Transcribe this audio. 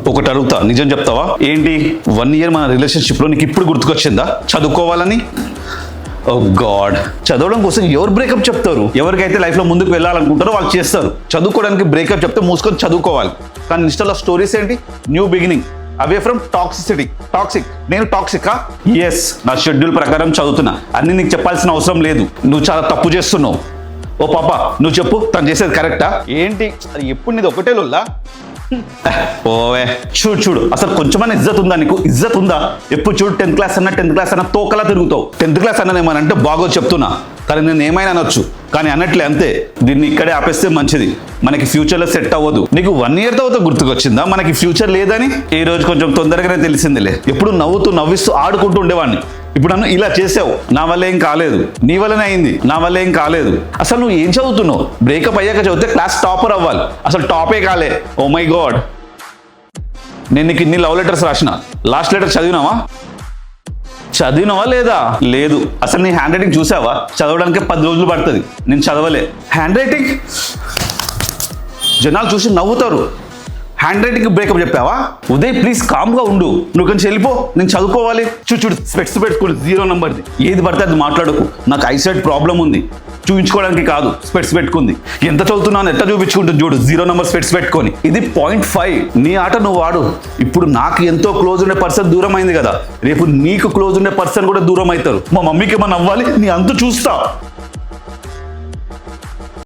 ఒకటి అడుగుతా, నిజం చెప్తావా? ఏంటి 1 year మన రిలేషన్షిప్లో నీకు ఇప్పుడు గుర్తుకొచ్చిందా చదువుకోవాలని? ఓ గాడ్, చదవడం కోసం ఎవరు బ్రేకప్ చెప్తారు? ఎవరికైతే లైఫ్లో ముందుకు వెళ్ళాలనుకుంటారో వాళ్ళు చేస్తారు. చదువుకోవడానికి బ్రేకప్ చెప్తే మూసుకొని చదువుకోవాలి. కానీ ఇన్స్టాలో స్టోరీస్ ఏంటి? New beginning, away from toxicity. Toxic. నేను టాక్సికా? ఎస్, నా షెడ్యూల్ ప్రకారం చదువుతున్నా. అన్ని నీకు చెప్పాల్సిన అవసరం లేదు. నువ్వు చాలా తప్పు చేస్తున్నావు. ఓ పాప, నువ్వు చెప్పు, తను చేసేది కరెక్టా? ఏంటి అది ఎప్పుడు నీది ఒకటే లొల్లా? ఓవే, చూడు అసలు కొంచెమైనా ఇజ్జత్ ఉందా నీకు? ఇజ్జత్ ఉందా? ఎప్పుడు చూడు 10th క్లాస్ అన్న తోకలా తిరుగుతావు. 10th క్లాస్ ఏమనంటే బాగోదు చెప్తున్నా, కానీ నేను ఏమైనా అనొచ్చు, కానీ అన్నట్లే అంతే. దీన్ని ఇక్కడే ఆపేస్తే మంచిది. మనకి ఫ్యూచర్లో సెట్ అవ్వదు. నీకు 1 year తర్వాత గుర్తుకొచ్చిందా మనకి ఫ్యూచర్ లేదని? ఈ రోజు కొంచెం తొందరగానే తెలిసిందిలే. ఎప్పుడు నవ్విస్తూ ఆడుకుంటూ ఉండేవాడిని. ఇప్పుడు నన్ను ఇలా చేసావు, నా వల్ల ఏం కాలేదు. నీ వల్లనే అయింది, నా వల్ల ఏం కాలేదు. అసలు నువ్వు ఏం చదువుతున్నావు? బ్రేకప్ అయ్యాక చదివితే క్లాస్ టాపర్ అవ్వాలి, అసలు టాపే కాలే. ఓ మై గాడ్, నేను నీకు ఇన్ని లవ్ లెటర్స్ రాసిన, లాస్ట్ లెటర్ చదివినావా లేదా? లేదు. అసలు నీ హ్యాండ్ రైటింగ్ చూసావా? చదవడానికి 10 రోజులు పడుతుంది. నేను చదవలే. హ్యాండ్ రైటింగ్ జనాలు చూసి నవ్వుతారు. హ్యాండ్ రైటింగ్ బ్రేకప్ చెప్పావా? ఉదయ్ ప్లీజ్ కామ్గా ఉండు, నువ్వు కొంచెం వెళ్ళిపో, నేను చదువుకోవాలి. చూడు స్పెట్స్ పెట్టుకోండి 0 నెంబర్ది. ఏది పడితే అది మాట్లాడుకు. నాకు ఐసైట్ ప్రాబ్లం ఉంది, చూపించుకోవడానికి కాదు స్పెట్స్ పెట్టుకుంది. ఎంత చదువుతున్నాను ఎంత చూపించుకుంటుంది చూడు, 0 నెంబర్ స్పెట్స్ పెట్టుకొని. ఇది 0.5. నీ ఆట నువ్వు వాడు. ఇప్పుడు నాకు ఎంతో క్లోజ్ ఉండే పర్సన్ దూరం అయింది కదా, రేపు నీకు క్లోజ్ ఉండే పర్సన్ కూడా దూరం అవుతారు. మా మమ్మీకి ఏమన్నా అవ్వాలి, నీ అంతు చూస్తా.